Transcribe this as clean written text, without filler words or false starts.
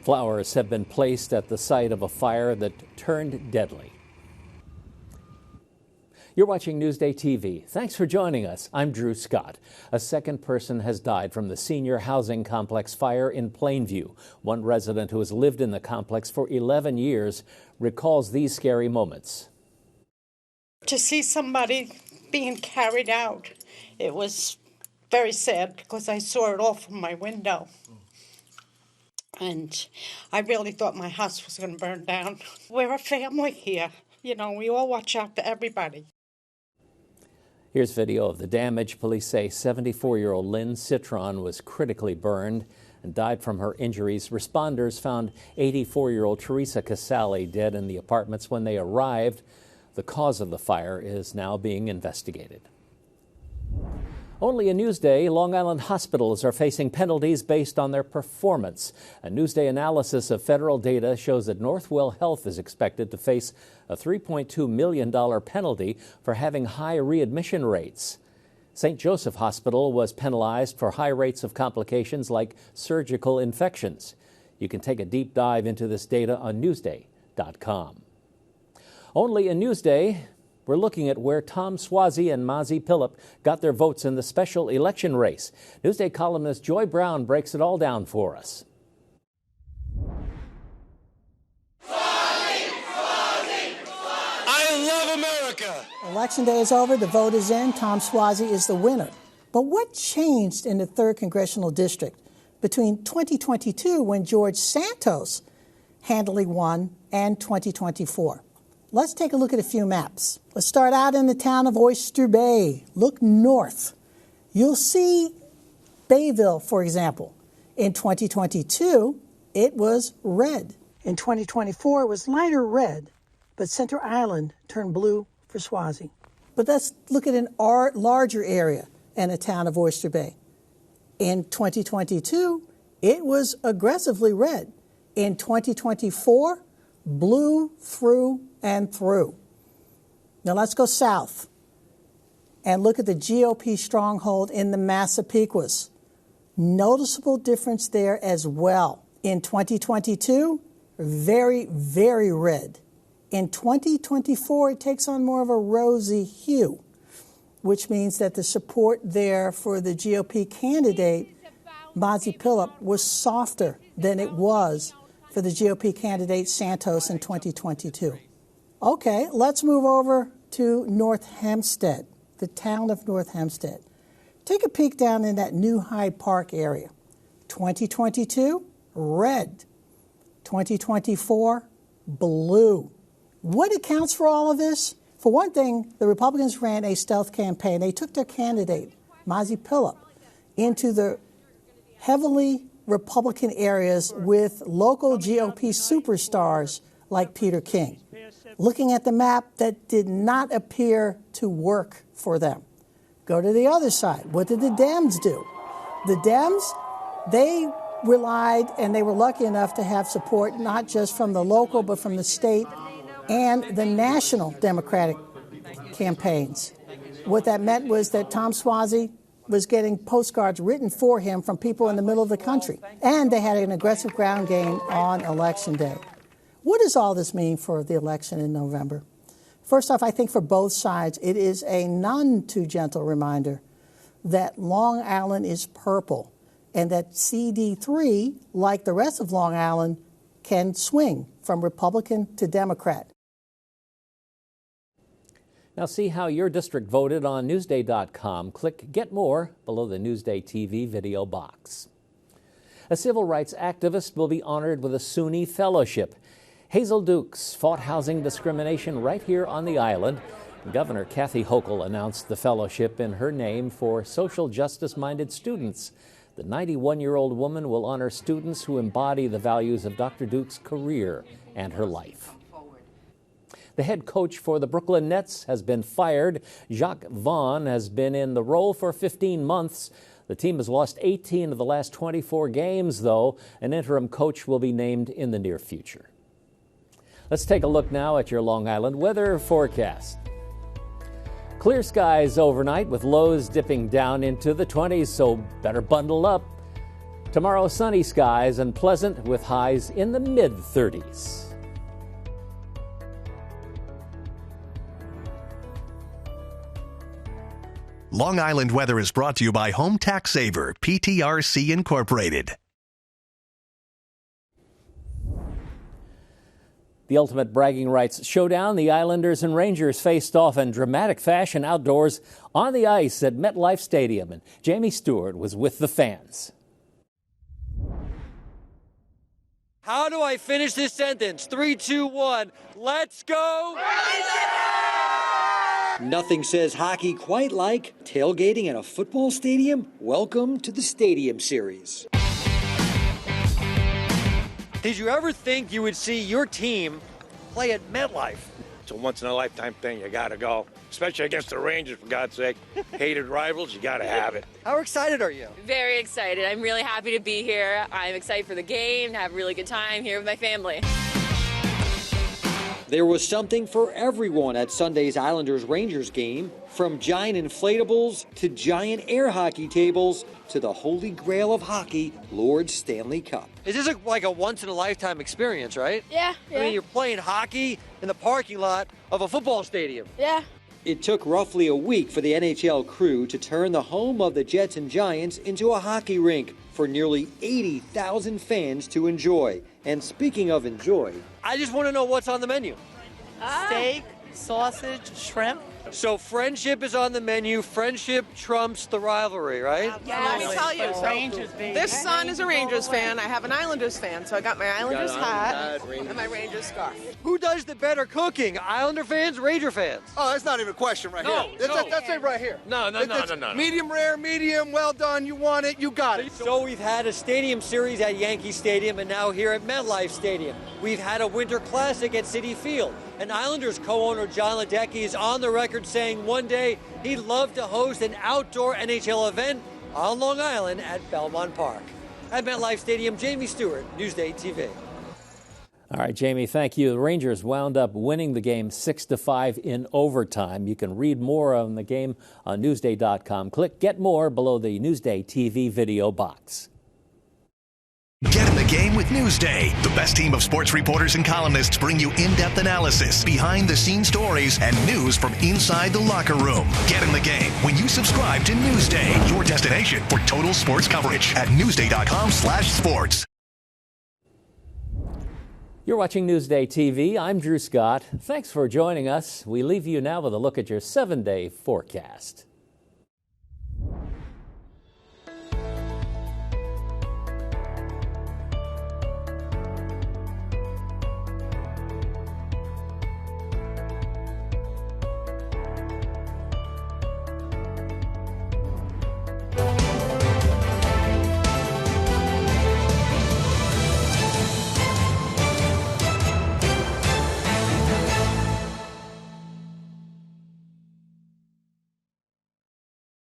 Flowers have been placed at the site of a fire that turned deadly. You're watching Newsday TV. Thanks for joining us. I'm Drew Scott. A second person has died from the senior housing complex fire in Plainview. One resident who has lived in the complex for 11 years recalls these scary moments. To see somebody being carried out, it was very sad because I saw it all from my window. And I really thought my house was going to burn down. We're a family here. You know, we all watch out for everybody. Here's video of the damage. Police say 74-year-old Lynn Citron was critically burned and died from her injuries. Responders found 84-year-old Teresa Casale dead in the apartments when they arrived. The cause of the fire is now being investigated. Only in Newsday, Long Island hospitals are facing penalties based on their performance. A Newsday analysis of federal data shows that Northwell Health is expected to face a $3.2 million penalty for having high readmission rates. St. Joseph Hospital was penalized for high rates of complications like surgical infections. You can take a deep dive into this data on Newsday.com. Only in Newsday, we're looking at where Tom Suozzi and Mazi Pilip got their votes in the special election race. Newsday columnist Joy Brown breaks it all down for us. I love America! Election day is over. The vote is in. Tom Suozzi is the winner. But what changed in the 3rd Congressional District between 2022, when George Santos handily won, and 2024? Let's take a look at a few maps. Let's start out in the town of Oyster Bay. Look north. You'll see Bayville, for example. In 2022, it was red. In 2024, it was lighter red, but Center Island turned blue for Suozzi. But let's look at an larger area in the town of Oyster Bay. In 2022, it was aggressively red. In 2024, blue through and through. Now let's go south and look at the GOP stronghold in the Massapequas. Noticeable difference there as well. In 2022, very, very red. In 2024, it takes on more of a rosy hue, which means that the support there for the GOP candidate, Mazi Pilip, was softer than it was for the GOP candidate Santos in 2022. Okay, let's move over to North Hempstead, the town of North Hempstead. Take a peek down in that new Hyde Park area. 2022, red. 2024, blue. What accounts for all of this? For one thing, the Republicans ran a stealth campaign. They took their candidate, Mazi Pilip, into the heavily Republican areas with local GOP superstars like Peter King. Looking at the map, that did not appear to work for them. Go to the other side. What did the Dems do? The Dems, they relied, and they were lucky enough to have support not just from the local, but from the state and the national Democratic campaigns. What that meant was that Tom Suozzi was getting postcards written for him from people in the middle of the country. And they had an aggressive ground game on Election Day. What does all this mean for the election in November? First off, I think for both sides, it is a none too gentle reminder that Long Island is purple and that CD3, like the rest of Long Island, can swing from Republican to Democrat. Now see how your district voted on Newsday.com. Click Get More below the Newsday TV video box. A civil rights activist will be honored with a SUNY Fellowship. Hazel Dukes fought housing discrimination right here on the island. Governor Kathy Hochul announced the fellowship in her name for social justice-minded students. The 91-year-old woman will honor students who embody the values of Dr. Dukes' career and her life. The head coach for the Brooklyn Nets has been fired. Jacques Vaughn has been in the role for 15 months. The team has lost 18 of the last 24 games, though. An interim coach will be named in the near future. Let's take a look now at your Long Island weather forecast. Clear skies overnight with lows dipping down into the 20s, so better bundle up. Tomorrow, sunny skies and pleasant with highs in the mid-30s. Long Island weather is brought to you by Home Tax Saver, PTRC Incorporated. The ultimate bragging rights showdown, the Islanders and Rangers faced off in dramatic fashion outdoors on the ice at MetLife Stadium, and Jamie Stewart was with the fans. How do I finish this sentence? 3, 2, 1, let's go! Nothing says hockey quite like tailgating at a football stadium. Welcome to the Stadium Series. Did you ever think you would see your team play at MetLife? It's a once-in-a-lifetime thing. You got to go, especially against the Rangers, for God's sake. Hated rivals, you got to have it. How excited are you? Very excited. I'm really happy to be here. I'm excited for the game, to have a really good time here with my family. There was something for everyone at Sunday's Islanders-Rangers game, from giant inflatables to giant air hockey tables to the holy grail of hockey, Lord Stanley Cup. Is this like a once-in-a-lifetime experience, right? Yeah. I mean, you're playing hockey in the parking lot of a football stadium. Yeah. It took roughly a week for the NHL crew to turn the home of the Jets and Giants into a hockey rink for nearly 80,000 fans to enjoy. And speaking of enjoy, I just want to know what's on the menu. Steak, sausage, shrimp. So friendship is on the menu. Friendship trumps the rivalry, right? Yeah, let me tell you. Rangers, baby. This son is a Rangers fan. I have an Islanders fan, so I got my Islanders hat and my Rangers scarf. Who does the better cooking? Islander fans, Ranger fans? Oh, that's not even a question right here. That's it right here. No. Medium rare, medium, well done. You want it, you got it. So we've had a stadium series at Yankee Stadium and now here at MetLife Stadium. We've had a Winter Classic at Citi Field. And Islanders co-owner John Ledecky is on the record saying one day he'd love to host an outdoor NHL event on Long Island at Belmont Park. At MetLife Stadium, Jamie Stewart, Newsday TV. All right, Jamie, thank you. The Rangers wound up winning the game 6-5 in overtime. You can read more on the game on Newsday.com. Click Get More below the Newsday TV video box. Get in the game with Newsday. The best team of sports reporters and columnists bring you in-depth analysis, behind-the-scenes stories, and news from inside the locker room. Get in the game when you subscribe to Newsday, your destination for total sports coverage at newsday.com/sports. You're watching Newsday TV. I'm Drew Scott. Thanks for joining us. We leave you now with a look at your 7-day forecast.